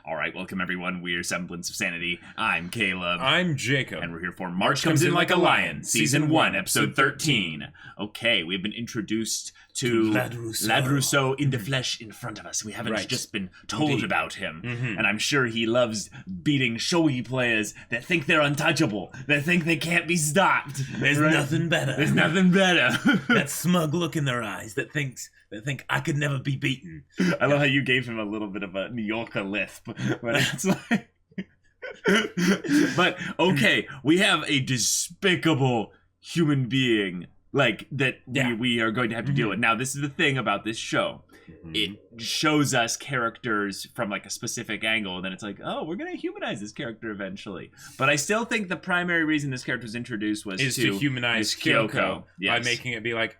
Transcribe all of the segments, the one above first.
All right, welcome everyone. We're Semblance of Sanity. I'm Caleb. I'm Jacob. And we're here for March Comes In Like a Lion, Season 1, Episode 13. Okay, we've been introduced to Lad Rousseau in the flesh in front of us. We haven't just been told about him. And I'm sure he loves beating showy players that think they're untouchable, that think they can't be stopped. There's nothing better. There's nothing better. That smug look in their eyes that think I could never be beaten. I love how you gave him a little bit of a New Yorker lisp, but it's like... But, okay, we have a despicable human being, like, that we are going to have to deal with. Now, this is the thing about this show. It shows us characters from, like, a specific angle, and then it's like, oh, we're going to humanize this character eventually. But I still think the primary reason this character was introduced was to humanize Kyoko by making it be like,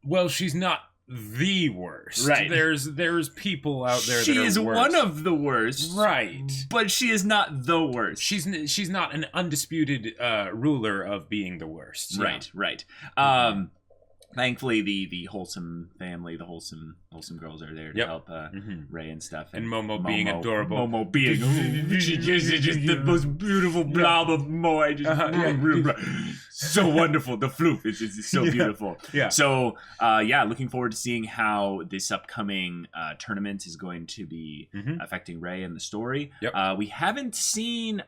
well, she's not the worst. Right. There's people out there that are worse. She is one of the worst. Right. But she is not the worst. She's not an undisputed ruler of being the worst. Right. Thankfully, the wholesome family, the wholesome girls are there to help Ray and stuff. And Momo being adorable. Momo being she's just the most beautiful blob of moe. So wonderful. The floof is so beautiful. Yeah. So, looking forward to seeing how this upcoming tournament is going to be affecting Ray and the story. Yep. We haven't seen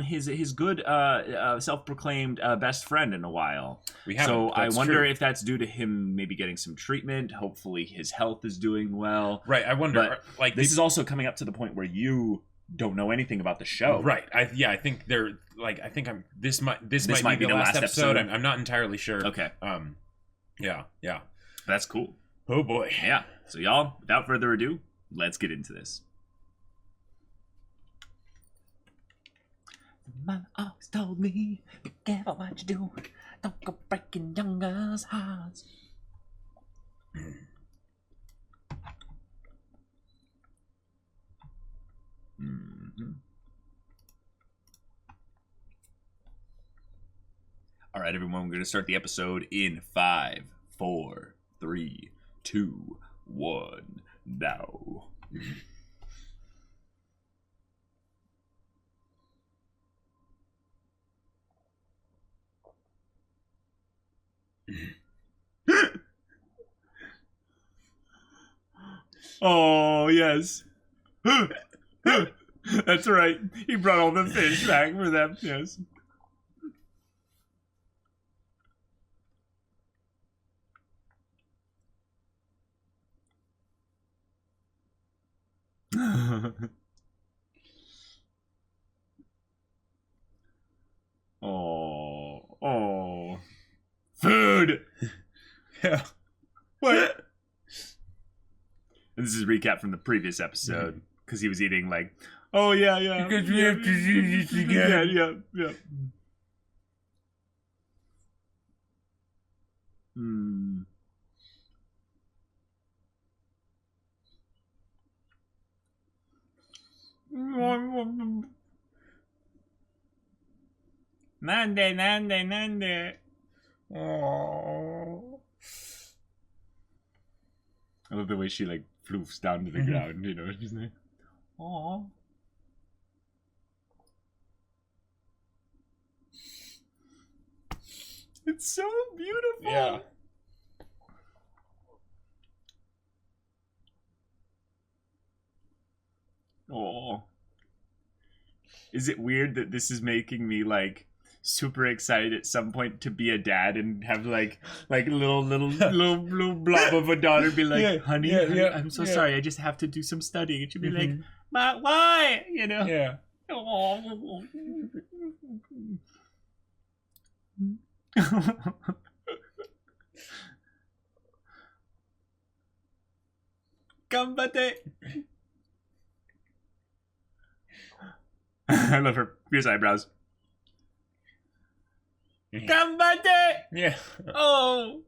his good self-proclaimed best friend in a while. We haven't. So That's I wonder true. if that's due to him maybe getting some treatment. Hopefully his health is doing well. Right. I wonder. But this is also coming up to the point where you don't know anything about the show. Right. I think they're like. I think this might be the last episode. I'm not entirely sure. Okay. Yeah. That's cool. Oh boy. Yeah. So y'all, without further ado, let's get into this. Mama always told me, be careful what you do. Don't go breaking young girls' hearts. All right, everyone, we're going to start the episode in 5, 4, 3, 2, 1, now. Oh, yes. That's right. He brought all the fish back for them, yes. Oh. Food! Yeah. What? And this is a recap from the previous episode, because he was eating like, oh yeah. Because we have to do this again. Yeah. Nande. Oh. I love the way she like floofs down to the ground, you know, she's like, aww. It's so beautiful. Yeah. Oh. Is it weird that this is making me like super excited at some point to be a dad and have like little blob of a daughter be like, honey, I'm so sorry, I just have to do some studying. It should be like, but why? You know? Yeah. Oh. Gambate. I love her fierce eyebrows. Gambate! Yeah. Oh.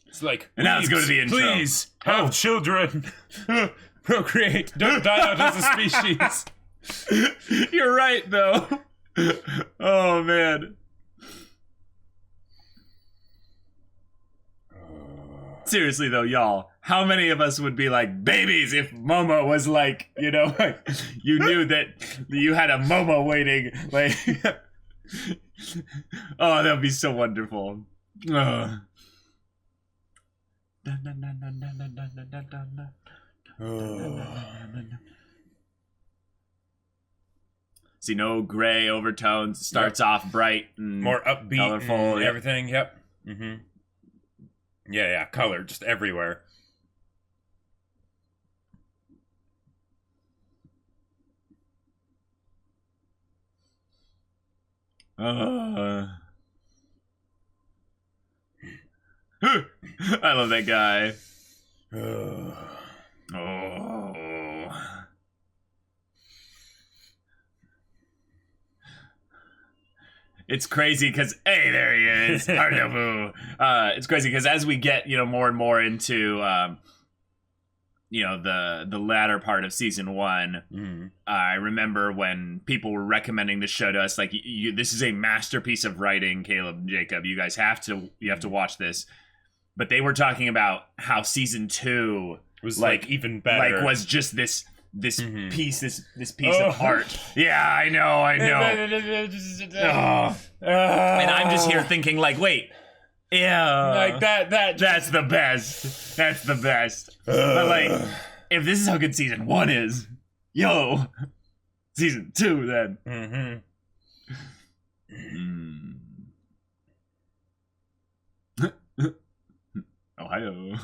It's like, and now let's go to the intro. Please have children. Procreate. Don't die out as a species. You're right, though. Oh, man. Seriously, though, y'all, how many of us would be like babies if Momo was like, you know, like you knew that you had a Momo waiting, like. Oh, that would be so wonderful. Oh. See, no gray overtones. Starts off bright and more upbeat, colorful, and everything. Yep. Yeah, color just everywhere. I love that guy. It's crazy because, hey, there he is. It's crazy because as we get, more and more into, the latter part of season 1, I remember when people were recommending the show to us, like, this is a masterpiece of writing, Caleb and Jacob. You guys have to watch this. But they were talking about how season 2 was like even better. Like was just this piece, this piece of art. Yeah, I know. And I'm just here thinking, like, wait, yeah, like that's the best. That's the best. But like, if this is how good season 1 is, season 2 then. Ohio.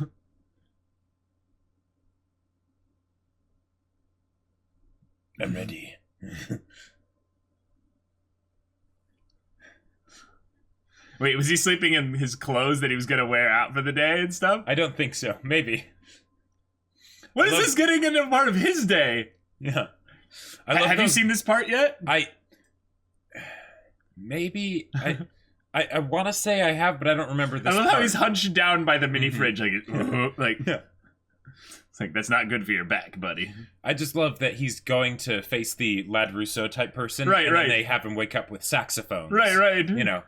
I'm ready. Wait, was he sleeping in his clothes that he was gonna wear out for the day and stuff? I don't think so. Maybe. What is this getting into part of his day? Yeah. Have you seen this part yet? I want to say I have, but I don't remember this. I love part. how he's hunched down by the mini fridge, like yeah. It's like, that's not good for your back, buddy. I just love that he's going to face the Lad Russo type person, right? And they have him wake up with saxophones, right. You know.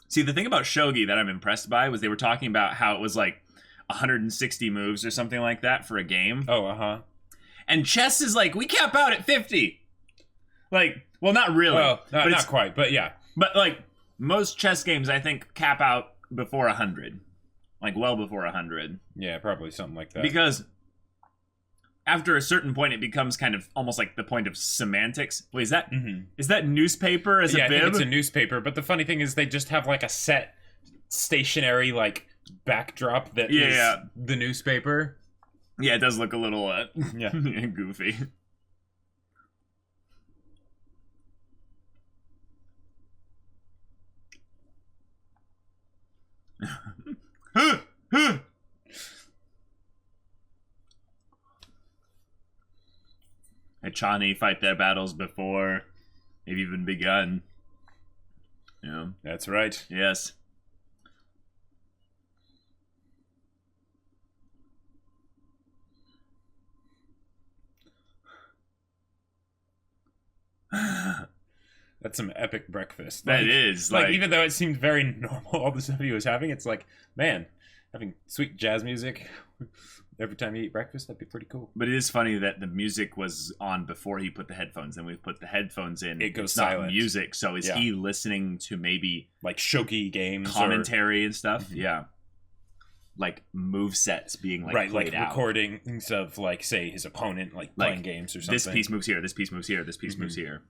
See, the thing about shogi that I'm impressed by was they were talking about how it was like 160 moves or something like that for a game. Oh, And chess is like, we cap out at 50. Like, well, not really. Well, not quite, but yeah. But like most chess games, I think cap out before 100, like well before 100. Yeah, probably something like that. Because after a certain point, it becomes kind of almost like the point of semantics. Wait, is that newspaper as a bib? I think it's a newspaper. But the funny thing is, they just have like a set stationary like backdrop that is the newspaper. Yeah, it does look a little goofy. Chani fight their battles before they've even begun. That's right. Yes. That's some epic breakfast. That is. Like, even though it seemed very normal, all the stuff he was having, it's like, man, having sweet jazz music every time you eat breakfast, that'd be pretty cool. But it is funny that the music was on before he put the headphones in. We put the headphones in. It goes silent. silent. Music. So is he listening to maybe like shogi games, commentary and stuff? Yeah. Like move sets being like played like out. Recordings of like, say, his opponent like playing games or something. This piece moves here. This piece moves here. This piece moves here.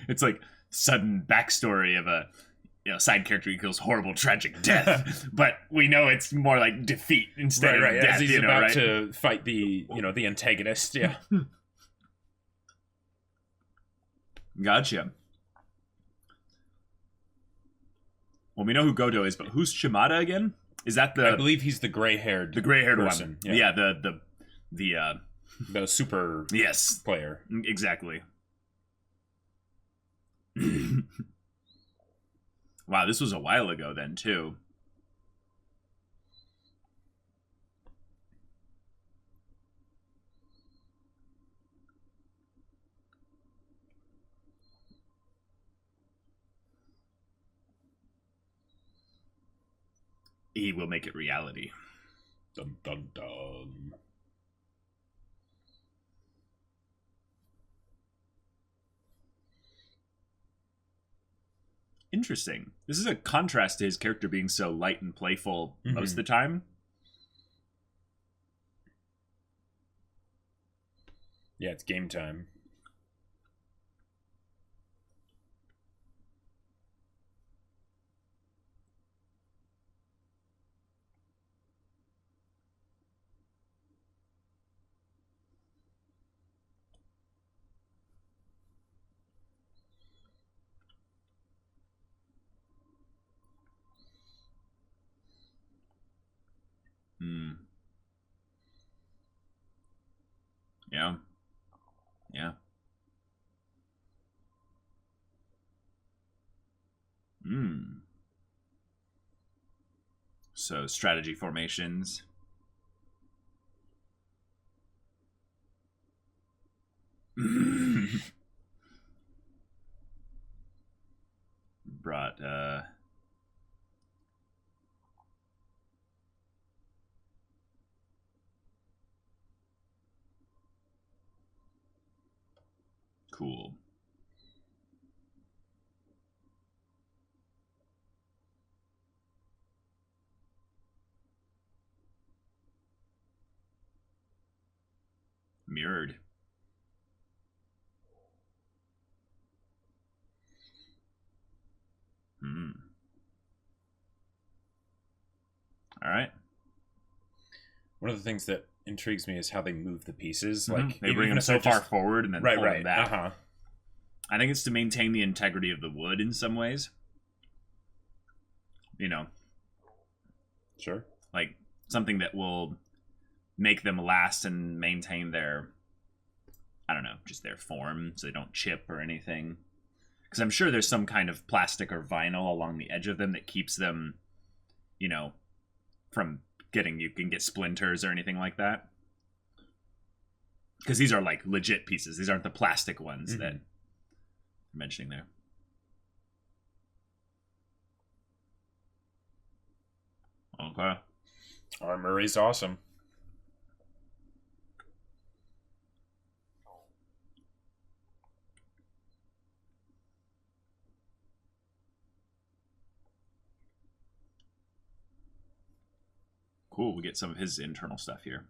It's like sudden backstory of a side character who kills horrible tragic death, but we know it's more like defeat instead of death. As he's about to fight the the antagonist. Yeah. Gotcha. Well, we know who Gotou is, but who's Shimada again? Is that I believe he's the gray-haired person. one. Yeah, the super player. Exactly. Wow, this was a while ago then too. he will make it reality. Dun dun dun. Interesting. This is a contrast to his character being so light and playful most of the time. Yeah, it's game time. Yeah. Yeah. So strategy formations. Brought cool. Mirrored. All right. One of the things that intrigues me is how they move the pieces. Like they bring them so far forward and then pull them back. I think it's to maintain the integrity of the wood in some ways. You know. Sure. Like something that will make them last and maintain their, I don't know, just their form so they don't chip or anything. Because I'm sure there's some kind of plastic or vinyl along the edge of them that keeps them, you know, from you can get splinters or anything like that. Because these are like legit pieces. These aren't the plastic ones that I'm mentioning there. Okay. Armor is awesome. Cool. We get some of his internal stuff here.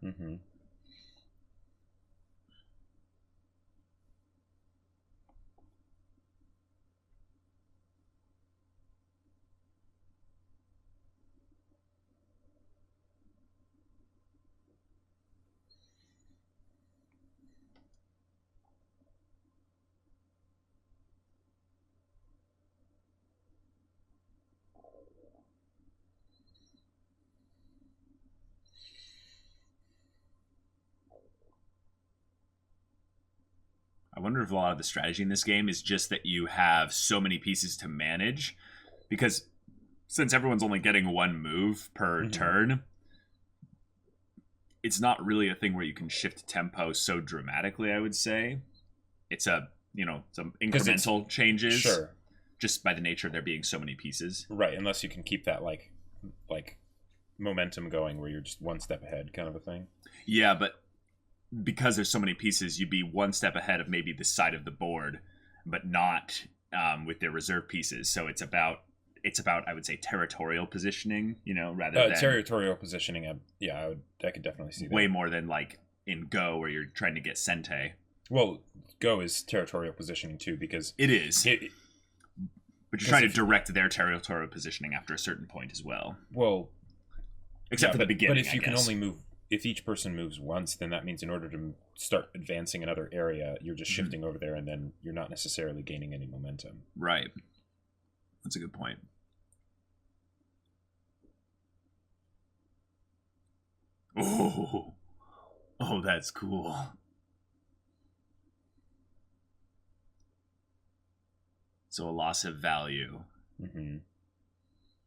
I wonder if a lot of the strategy in this game is just that you have so many pieces to manage, because since everyone's only getting one move per turn, it's not really a thing where you can shift tempo so dramatically, I would say. It's some incremental changes. Sure. Just by the nature of there being so many pieces. Right, unless you can keep that like momentum going where you're just one step ahead kind of a thing. Yeah, but because there's so many pieces, you'd be one step ahead of maybe the side of the board, but not with their reserve pieces. So it's about I would say territorial positioning, rather than territorial positioning. I could definitely see that. Way more than like in Go where you're trying to get Sente. Well, Go is territorial positioning too, because it is. But you're trying to direct their territorial positioning after a certain point as well. Well, except for the beginning. But if you can only move, if each person moves once, then that means in order to start advancing another area, you're just shifting over there, and then you're not necessarily gaining any momentum. Right. That's a good point. Oh, that's cool. So a loss of value.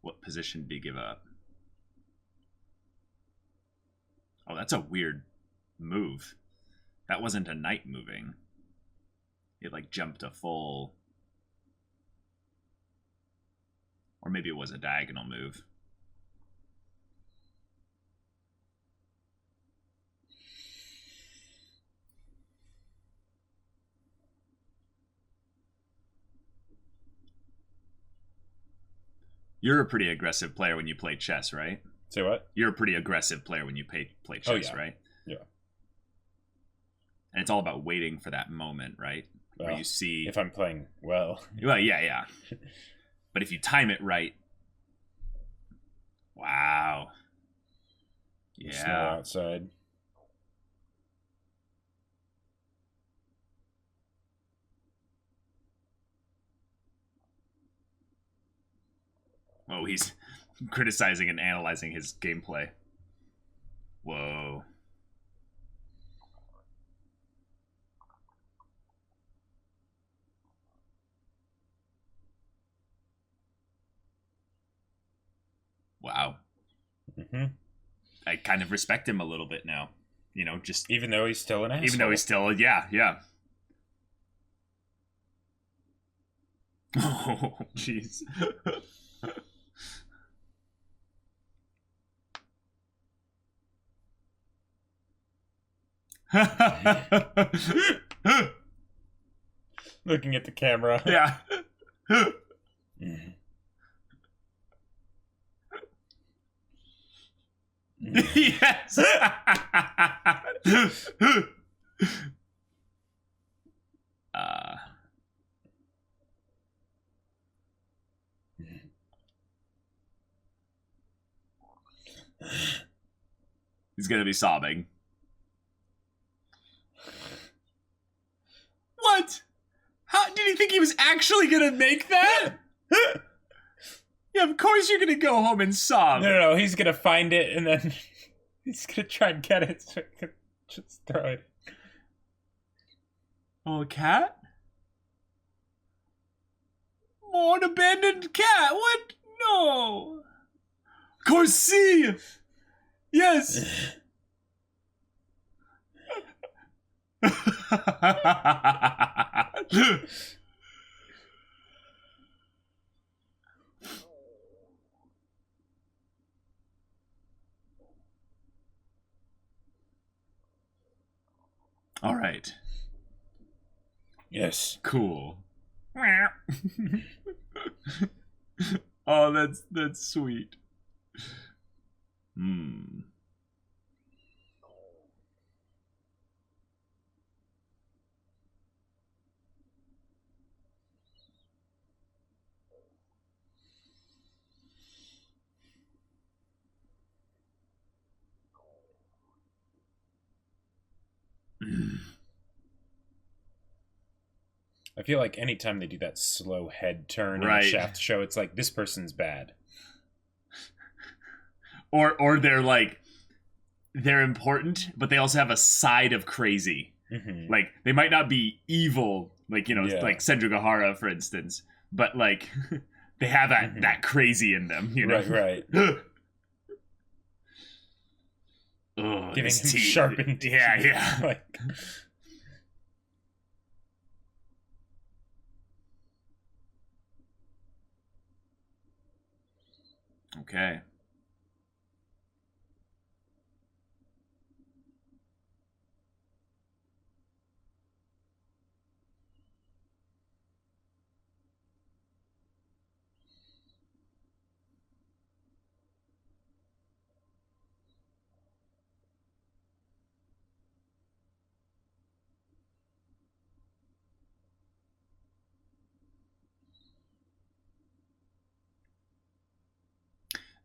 What position do you give up? Oh, that's a weird move. That wasn't a knight moving. It like jumped a full... Or maybe it was a diagonal move. You're a pretty aggressive player when you play chess, right? Say what? You're a pretty aggressive player when you play chess, yeah. right? Yeah. And it's all about waiting for that moment, right? Well, where you see... if I'm playing well. Well, yeah. But if you time it right... Wow. Yeah. Snow outside. Oh, he's criticizing and analyzing his gameplay. Whoa. Wow. Mm-hmm. I kind of respect him a little bit now. You know, just... Even though he's still an asshole. Even though he's still... Yeah. Oh, jeez. Looking at the camera. Yeah. Yes. He's gonna be sobbing. What? How did he think he was actually gonna make that? Yeah, of course you're gonna go home and sob. No, he's gonna find it and then he's gonna try and get it so he can just throw it. Oh, a cat? Oh, an abandoned cat. What? No. Corsi! Yes! All right. Yes. Cool. Oh, that's sweet. I feel like anytime they do that slow head turn in Right. the Shaft show, it's like, this person's bad. Or they're like, they're important, but they also have a side of crazy. Mm-hmm. Like, they might not be evil, like, you know, Yeah. like Senjugahara, for instance, but like, they have that crazy in them, you know? Right. Oh, Giving his him teeth. sharpened teeth. Yeah. Like, Okay.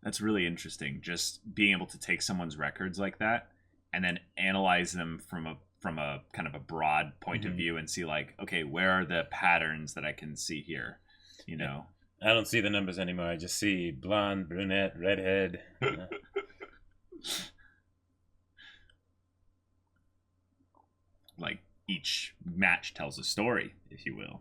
That's really interesting. Just being able to take someone's records like that and then analyze them from a kind of a broad point of view and see like, okay, where are the patterns that I can see here? You know? I don't see the numbers anymore. I just see blonde, brunette, redhead. Like each match tells a story, if you will.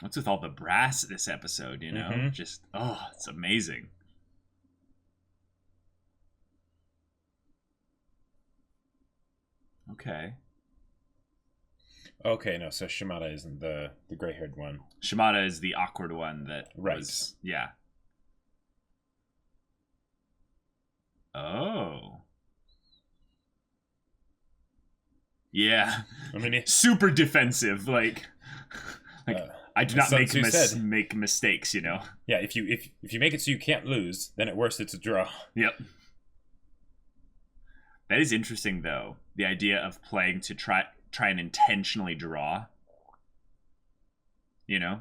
What's with all the brass this episode, you know? Just, oh, it's amazing. Okay. Okay, no, so Shimada isn't the gray-haired one. Shimada is the awkward one that Right. was... Yeah. Oh. Yeah. I mean, Super defensive. Like I do not Sun Tzu said. make mistakes, you know. Yeah, if you make it so you can't lose, then at worst it's a draw. Yep. That is interesting, though. The idea of playing to try and intentionally draw. You know?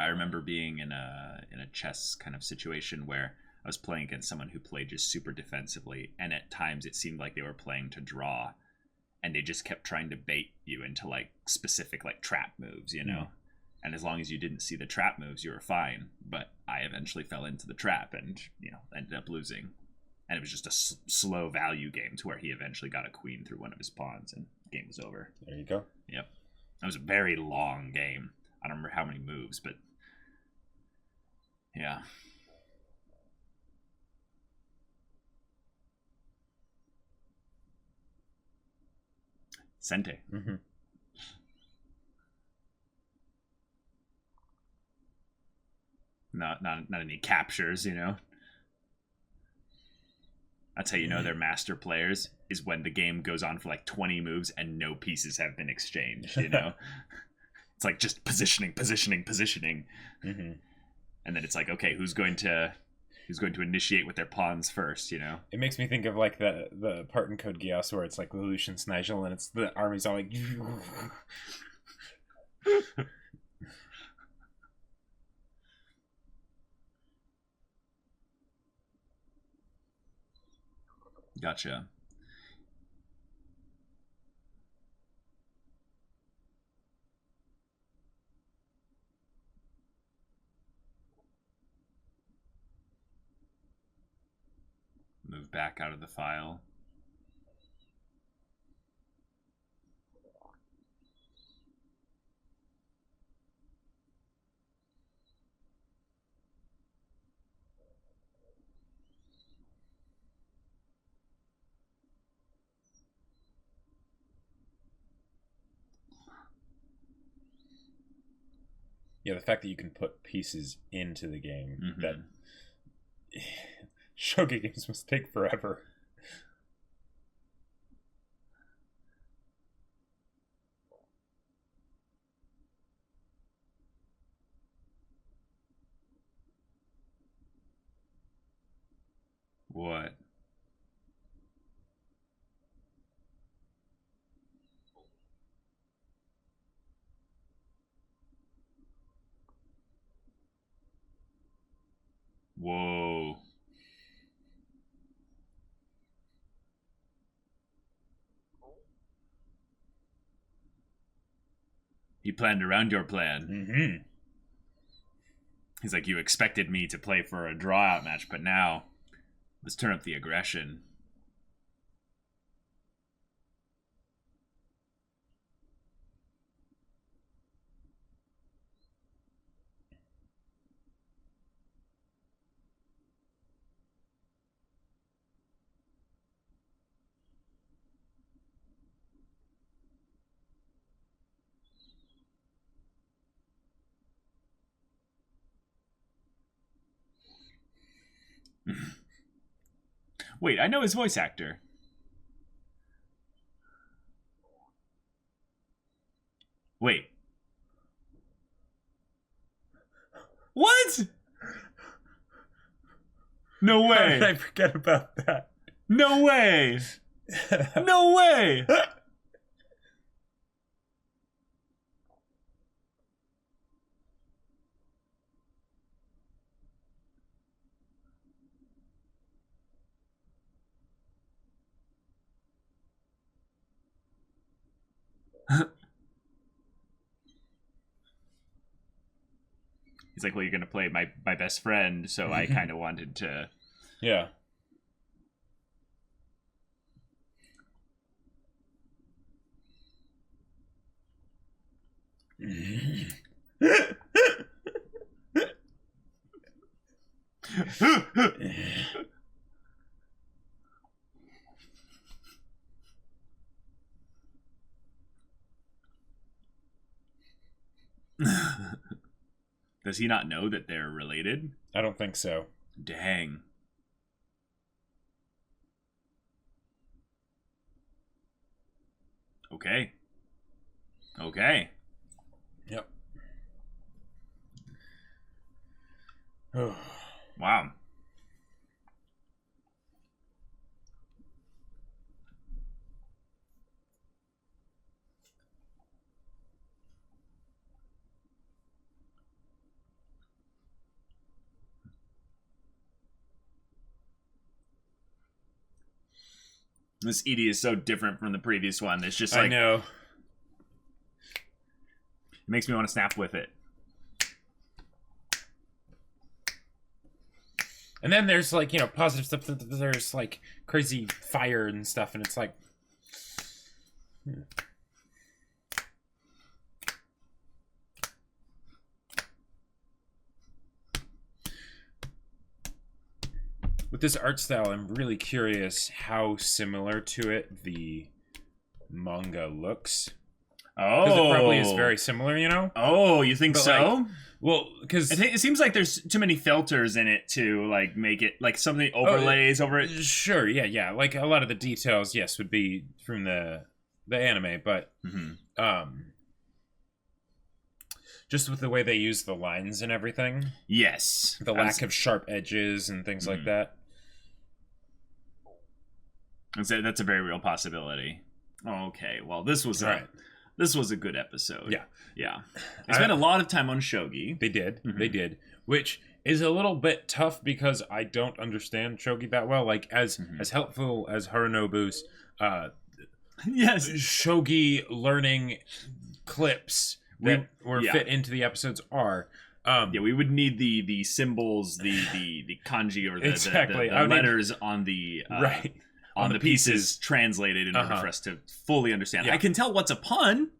I remember being in a chess kind of situation where I was playing against someone who played just super defensively, and at times it seemed like they were playing to draw, and they just kept trying to bait you into like specific like trap moves, you know. And as long as you didn't see the trap moves, you were fine. But I eventually fell into the trap and, you know, ended up losing. And it was just a slow value game to where he eventually got a queen through one of his pawns, and the game was over. There you go. Yep. It was a very long game. I don't remember how many moves, but yeah. Sente. Mm-hmm. Not any captures, you know. That's how you know they're master players, is when the game goes on for like 20 moves and no pieces have been exchanged, you know. It's like just positioning. Mm-hmm. And then it's like, okay, who's going to initiate with their pawns first, you know? It makes me think of like the part in Code Geass where it's like Lelouch Nigel and it's the army's all like Gotcha. Move back out of the file. Yeah, the fact that you can put pieces into the game that shogi games must take forever. What? Whoa. He planned around your plan. Mm-hmm. He's like, you expected me to play for a draw out match, but now let's turn up the aggression. Wait, I know his voice actor. Wait. What? No How way. did I forget about that? No way. No way. He's like, well, you're going to play my best friend, so I kind of wanted to... Yeah. Does he not know that they're related? I don't think so. Dang. Okay. Okay. Yep. Wow. This Edie is so different from the previous one. It's just like, I know. it makes me want to snap with it. And then there's like, positive stuff. There's like crazy fire and stuff, and it's like, with this art style, I'm really curious how similar to it the manga looks. Oh. Because it probably is very similar, Oh, you think But, so? Well, because It seems like there's too many filters in it to like make it like something overlays over it. Sure, yeah. Like a lot of the details, yes, would be from the anime, but just with the way they use the lines and everything, Yes. the lack of sharp edges and things like that. That's a very real possibility. Okay, well, this was Right. This was a good episode. Yeah. Yeah. They spent a lot of time on shogi. They did, which is a little bit tough because I don't understand shogi that well. Like as helpful as Harunobu's Yes. shogi learning clips that fit into the episodes are. Yeah, we would need the symbols, the kanji or the Exactly. the letters on the Right. on the pieces translated in order for us to fully understand. Yeah. I can tell what's a pun.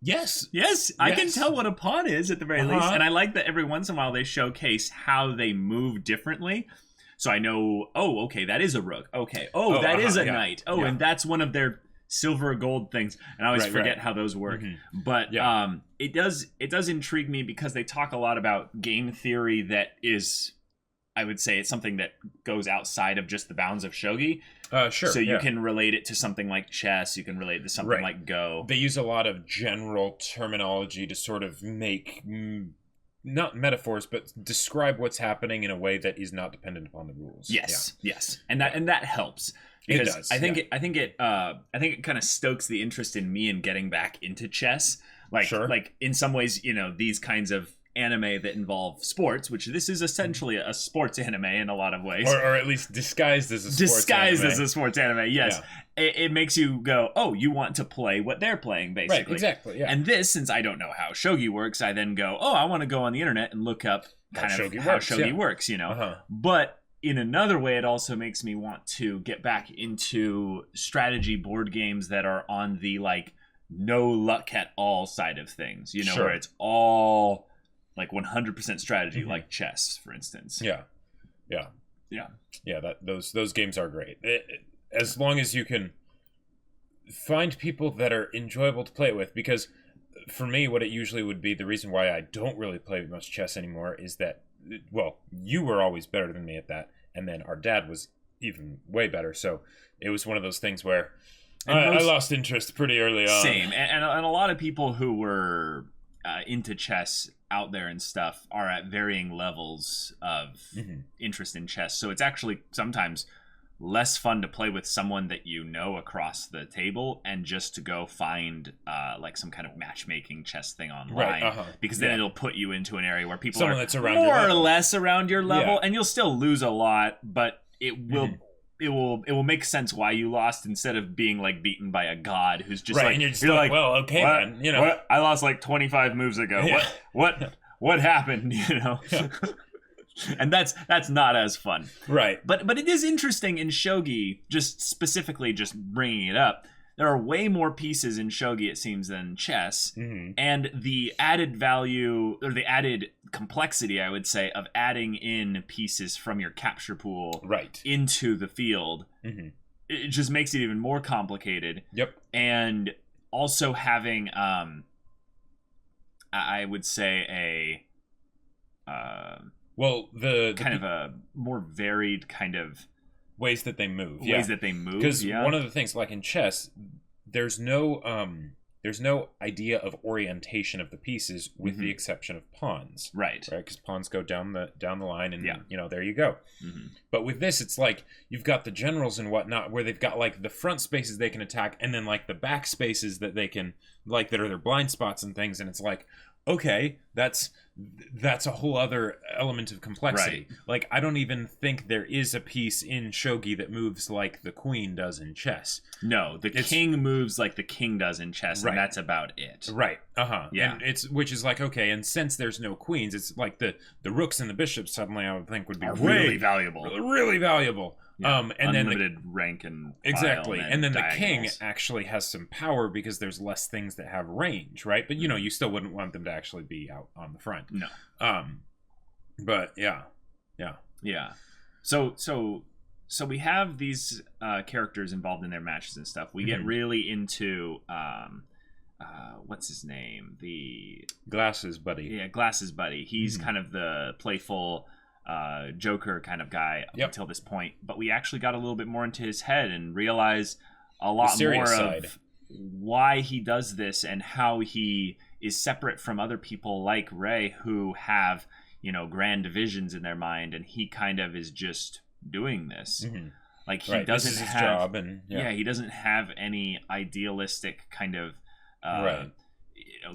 Yes. Yes, I can tell what a pawn is at the very least. And I like that every once in a while they showcase how they move differently. So I know, okay, that is a rook. Okay. That is a knight. And that's one of their silver or gold things. And I always forget how those work. But it does intrigue me because they talk a lot about game theory that is, I would say it's something that goes outside of just the bounds of shogi. Sure. So you can relate it to something like chess. You can relate it to something like Go. They use a lot of general terminology to sort of make not metaphors, but describe what's happening in a way that is not dependent upon the rules. Yes, and that helps because it does. I think it kind of stokes the interest in me in getting back into chess. Like in some ways, these kinds of anime that involve sports, which this is essentially a sports anime in a lot of ways, or at least disguised as a sports anime. Yes, it makes you go, you want to play what they're playing, basically. Right, exactly. Yeah. And this, since I don't know how shogi works, I then go, I want to go on the internet and look up how shogi works. But in another way, it also makes me want to get back into strategy board games that are on the like no luck at all side of things. Where it's all like 100% strategy, like chess, for instance. Yeah. Those games are great. As long as you can find people that are enjoyable to play with, because for me, what it usually would be, the reason why I don't really play much chess anymore is that, well, you were always better than me at that, and then our dad was even way better. So it was one of those things where I lost interest pretty early on. Same, and a lot of people who were into chess out there and stuff are at varying levels of interest in chess. So it's actually sometimes less fun to play with someone that across the table and just to go find like some kind of matchmaking chess thing online, because then it'll put you into an area where people that's around more or less around your level, and you'll still lose a lot, but it will it will make sense why you lost, instead of being like beaten by a god who's just right, like, and you're just like, well, okay, what, man, what? I lost like 25 moves ago. Yeah. What happened? And that's not as fun, right? But it is interesting in shogi, just specifically just bringing it up. There are way more pieces in shogi, it seems, than chess, and the added value, or the added complexity, I would say, of adding in pieces from your capture pool into the field, it just makes it even more complicated. Yep. And also having, I would say well, the kind of a more varied kind of ways that they move. Ways that they move. Because one of the things, like in chess, there's no idea of orientation of the pieces, with the exception of pawns. Right. Because pawns go down the line, and there you go. But with this, it's like you've got the generals and whatnot, where they've got like the front spaces they can attack, and then like the back spaces that they can that are their blind spots and things, and it's like, okay, that's a whole other element of complexity. Right. Like, I don't even think there is a piece in shogi that moves like the queen does in chess. No, it's king moves like the king does in chess, and that's about it. Right. Yeah. And which is like, okay, and since there's no queens, it's like the rooks and the bishops suddenly, I would think, would be really valuable. Really valuable. Yeah. And unlimited rank and exactly, and then diagonals. The king actually has some power because there's less things that have range, right? But you still wouldn't want them to actually be out on the front. No. But yeah. So we have these characters involved in their matches and stuff. We get really into what's his name? The Glasses Buddy. Yeah, Glasses Buddy. He's kind of the playful Joker kind of guy up until this point, but we actually got a little bit more into his head and realized a lot more of why he does this and how he is separate from other people like Ray, who have grand visions in their mind, and he kind of is just doing this. Like he doesn't this is his have job, and he doesn't have any idealistic kind of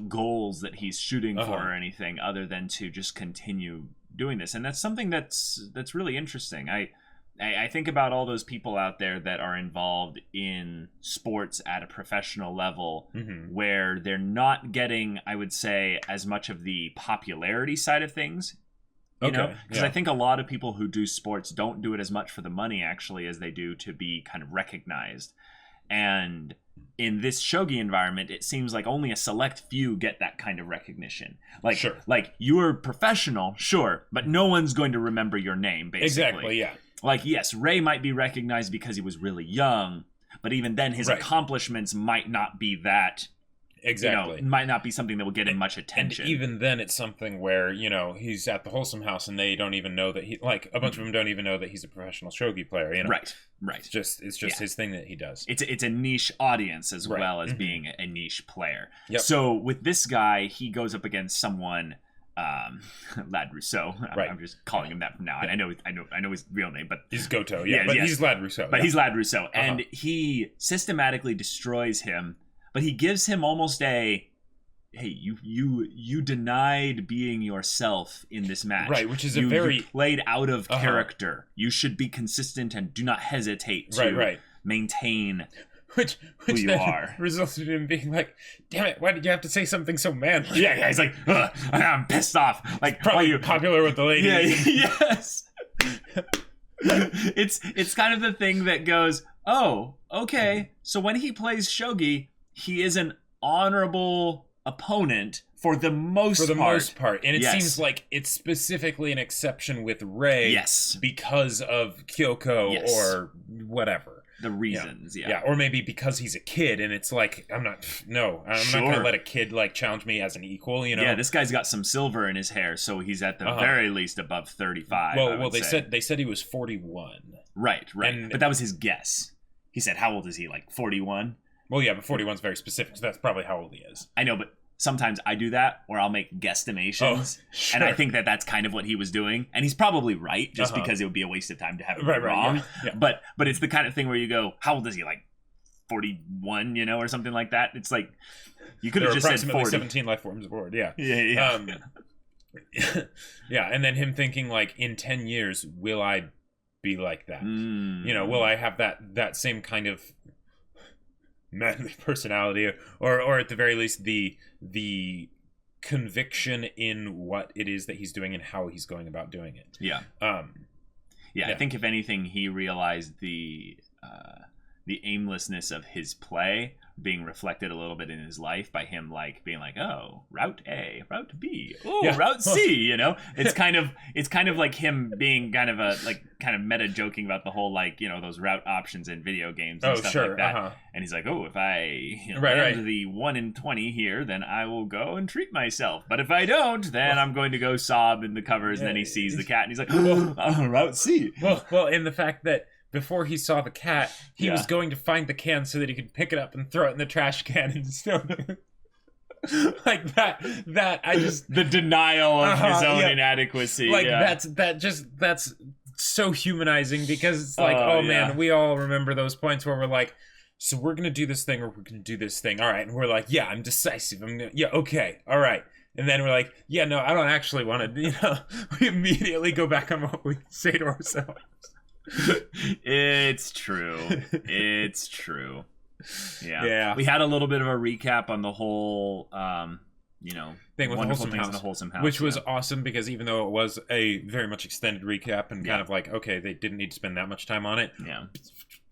goals that he's shooting for or anything other than to just continue doing this. And that's something that's really interesting. I think about all those people out there that are involved in sports at a professional level where they're not getting, I would say, as much of the popularity side of things. You know, because I think a lot of people who do sports don't do it as much for the money actually as they do to be kind of recognized. And in this shogi environment, it seems like only a select few get that kind of recognition. Like, like you're professional, sure, but no one's going to remember your name, basically. Exactly, yeah. Like, yes, Ray might be recognized because he was really young, but even then his accomplishments might not be that... Exactly. Might not be something that will get him much attention. And even then, it's something where, he's at the Wholesome House and they don't even know that he, like, a bunch of them don't even know that he's a professional shogi player, Right. It's just his thing that he does. It's a niche audience as well as being a niche player. So with this guy, he goes up against someone, Lad Rousseau. I'm just calling him that from now on. I know his real name, but he's Gotou, but he's Lad Rousseau. But he's Lad Rousseau, and he systematically destroys him. But he gives him almost a, hey, you denied being yourself in this match. Right, which is you played out of character. You should be consistent and do not hesitate to maintain which who you are. Resulted in being like, damn it, why did you have to say something so manly? Yeah, he's like, I'm pissed off. Like, probably popular with the ladies. Yeah, yes. It's kind of the thing that goes, oh, okay, so when he plays shogi, he is an honorable opponent for the most part. And it seems like it's specifically an exception with Ray because of Kyoko or whatever. The reasons, or maybe because he's a kid and it's like, I'm not going to let a kid like challenge me as an equal, Yeah, this guy's got some silver in his hair, so he's at the very least above 35. Well, they said he was 41. Right. But that was his guess. He said, how old is he, like 41? Well, yeah, but 41's very specific, so that's probably how old he is. I know, but sometimes I do that, or I'll make guesstimations, and I think that that's kind of what he was doing. And he's probably right, just because it would be a waste of time to have it wrong. Yeah. But it's the kind of thing where you go, how old is he, like 41, or something like that? It's like, you could have just said 40. 17 life forms aboard, yeah. Yeah. Yeah, and then him thinking, like, in 10 years, will I be like that? Will I have that same kind of manly personality, or at the very least the conviction in what it is that he's doing and how he's going about doing it. I think if anything he realized the the aimlessness of his play being reflected a little bit in his life by him like being like, oh, route A, route B, oh, Yeah. route C, you know? It's kind of like him being kind of meta joking about the whole, like, you know, those route options in video games and stuff like that. And he's like, oh, if I land the 1 in 20 here, then I will go and treat myself. But if I don't, then I'm going to go sob in the covers. And then he sees the cat and he's like, oh, route C. Well, in the fact that before he saw the cat, he was going to find the can so that he could pick it up and throw it in the trash can and still like that I just the denial of his own inadequacy. Like that's so humanizing, because it's like, man, we all remember those points where we're like, so we're gonna do this thing or we're gonna do this thing. All right, and we're like, yeah, I'm decisive. Okay, all right. And then we're like, yeah, no, I don't actually want to, you know, we immediately go back on what we say to ourselves. It's true. Yeah. We had a little bit of a recap on the whole thing with the Wholesome House, which was awesome, because even though it was a very much extended recap and kind of like, okay, they didn't need to spend that much time on it. Yeah.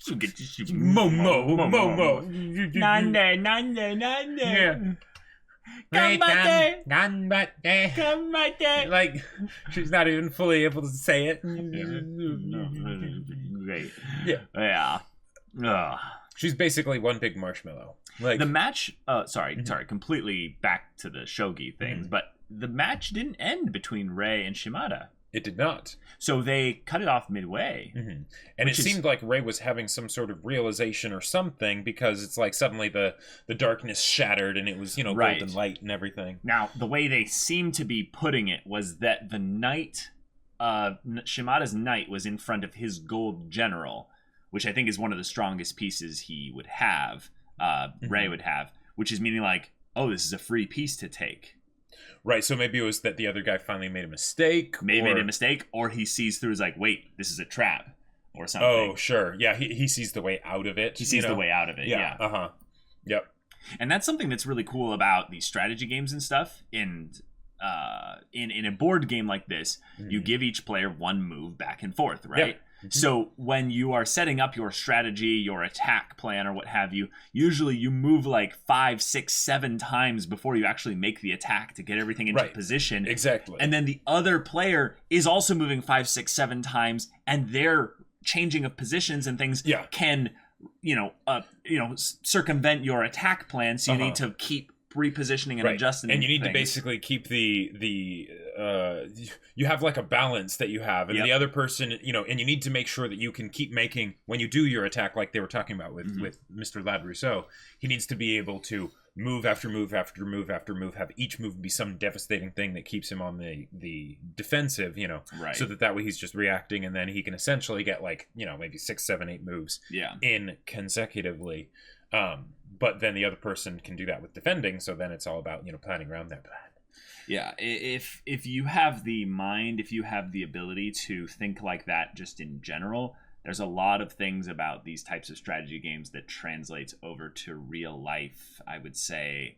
Momo. Nande. Yeah. Like, she's not even fully able to say it. Great. Yeah. She's basically one big marshmallow. Like the match. Sorry, completely back to the shogi things, but the match didn't end between Rei and Shimada. It did not. So they cut it off midway. And it seemed like Rei was having some sort of realization or something, because it's like suddenly the darkness shattered and it was, you know, golden light and everything. Now, the way they seemed to be putting it was that the knight, Shimada's knight, was in front of his gold general, which I think is one of the strongest pieces he would have, Rei would have, which is meaning like, oh, this is a free piece to take. Right, so maybe it was that the other guy finally made a mistake. Made a mistake, or he sees through, is like, wait, this is a trap, or something. Oh, sure. Yeah, he sees the way out of it. He sees the way out of it, yeah. Yep. And that's something that's really cool about these strategy games and stuff. And in a board game like this, you give each player one move back and forth, right? Yep. So when you are setting up your strategy, your attack plan, or what have you, usually you move like 5, 6, 7 times before you actually make the attack to get everything into position. Exactly. And then the other player is also moving 5, 6, 7 times, and their changing of positions and things can, circumvent your attack plan. So you need to keep repositioning and adjusting, and you need to basically keep the you have like a balance that you have, and the other person, you know, and you need to make sure that you can keep making, when you do your attack, like they were talking about with Mr. Lad Rousseau, he needs to be able to move after move after move after move, have each move be some devastating thing that keeps him on the defensive, you know, so that way he's just reacting, and then he can essentially get like, you know, maybe 6, 7, 8 moves in consecutively. But then the other person can do that with defending, so then it's all about, you know, planning around that plan. Yeah, if you have the mind, if you have the ability to think like that just in general, there's a lot of things about these types of strategy games that translates over to real life, I would say,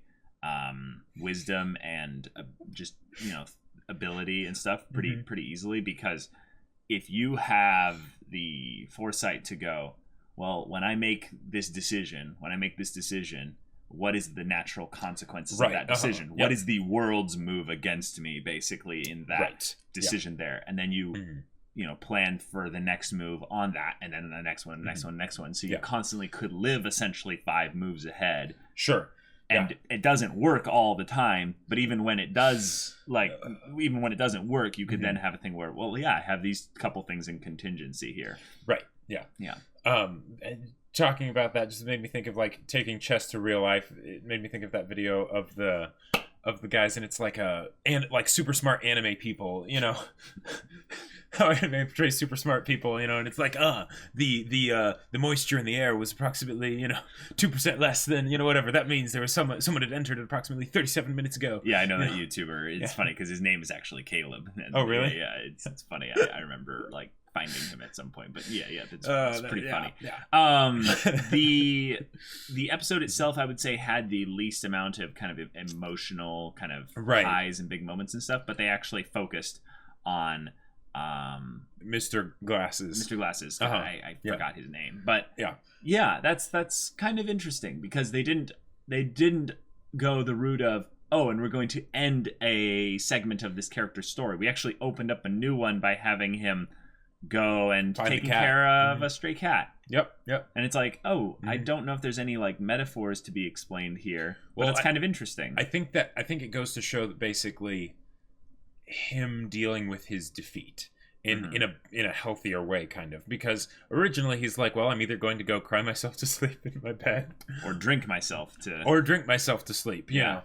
wisdom and just, you know, ability and stuff pretty easily, because if you have the foresight to go, well, when I make this decision, what is the natural consequences of that decision? What is the world's move against me, basically, in that decision there? And then you, you know, plan for the next move on that, and then the next one, next one. So you constantly could live essentially 5 moves ahead. Sure. And it doesn't work all the time, but even when it does, like, even when it doesn't work, you could then have a thing where, well, yeah, I have these couple things in contingency here. Right. Yeah. Yeah. And talking about that just made me think of like taking chess to real life. It made me think of that video of the guys, and it's like like super smart anime people, you know. How anime portrays super smart people, you know, and it's like the moisture in the air was approximately, you know, 2% less than, you know, whatever that means. There was someone had entered it approximately 37 minutes ago. Yeah, I know that YouTuber. It's funny because his name is actually Caleb. And, oh, really? Yeah, it's funny. I remember like finding him at some point, but yeah, it's pretty funny. Yeah. The episode itself, I would say, had the least amount of kind of emotional kind of highs and big moments and stuff, but they actually focused on Mr. Glasses. Mr. Glasses. Uh-huh. I forgot his name, but yeah, that's kind of interesting because they didn't go the route of, oh, and we're going to end a segment of this character's story. We actually opened up a new one by having him go and taking care of a stray cat. Yep. And it's like, oh, I don't know if there's any like metaphors to be explained here. But it's kind of interesting. I think it goes to show that basically him dealing with his defeat in a healthier way, kind of, because originally he's like, well, I'm either going to go cry myself to sleep in my bed or drink myself to sleep, you know.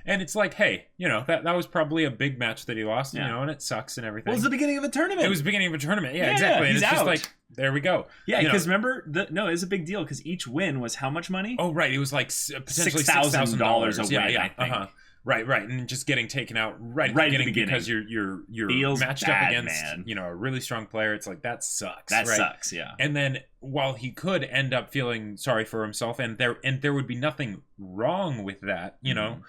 And it's like, hey, you know, that was probably a big match that he lost, you know, and it sucks and everything. Well, it was the beginning of a tournament. It was the beginning of a tournament, yeah, exactly. And he's it's out. just like, there we go. Yeah, because remember, it was a big deal because each win was how much money? Oh, right, it was like potentially $6,000 a win, I think. Right, and just getting taken out right at the beginning because you're matched up against you know, a really strong player. It's like, that sucks. That right? sucks, yeah. And then while he could end up feeling sorry for himself, and there would be nothing wrong with that, you know,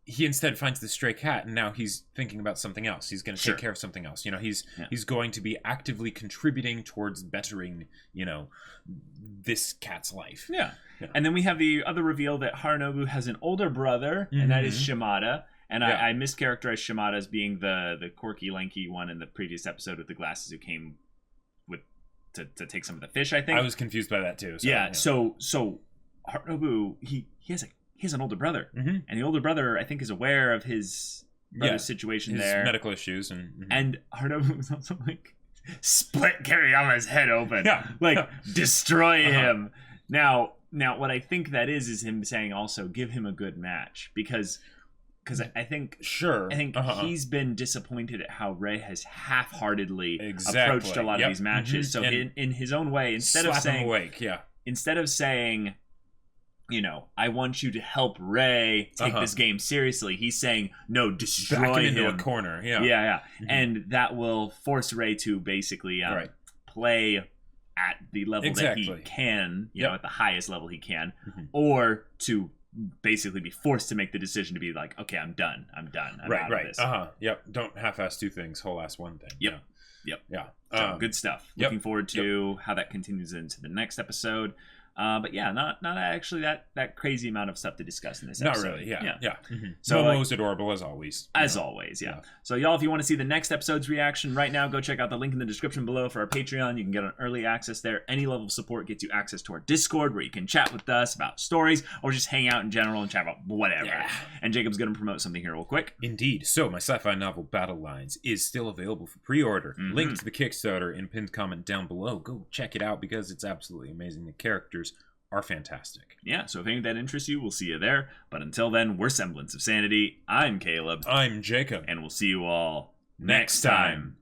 he instead finds the stray cat, and now he's thinking about something else. He's going to take care of something else. You know, he's going to be actively contributing towards bettering, you know, this cat's life. Yeah. And then we have the other reveal that Harunobu has an older brother, and that is Shimada. And I mischaracterized Shimada as being the quirky, lanky one in the previous episode with the glasses who came with to take some of the fish, I think. I was confused by that too. So, so Harunobu, he has an older brother, and the older brother, I think, is aware of his brother's situation, his medical issues, and Harunobu was also like, split Kiriyama's head open, destroy him. Now, what I think that is him saying also give him a good match because I think he's been disappointed at how Rei has half-heartedly approached a lot of these matches. So in his own way, instead of saying, you know, I want you to help Rei take this game seriously, he's saying, no, destroy him into a corner. And that will force Rei to basically play at the level that he can, you know, at the highest level he can, or to basically be forced to make the decision to be like, okay, I'm done. I'm out of this. Don't half-ass two things, whole-ass one thing. So good stuff. Looking forward to how that continues into the next episode. But yeah, not actually that crazy amount of stuff to discuss in this episode. Not really, yeah. So Momo's adorable as always. Yeah. So y'all, if you want to see the next episode's reaction right now, go check out the link in the description below for our Patreon. You can get an early access there. Any level of support gets you access to our Discord, where you can chat with us about stories or just hang out in general and chat about whatever. Yeah. And Jacob's going to promote something here real quick. Indeed. So my sci-fi novel Battle Lines is still available for pre-order. Link to the Kickstarter in pinned comment down below. Go check it out because it's absolutely amazing. The characters are fantastic. Yeah, so if any of that interests you, we'll see you there. But until then, we're Semblance of Sanity. I'm Caleb. I'm Jacob. And we'll see you all next time.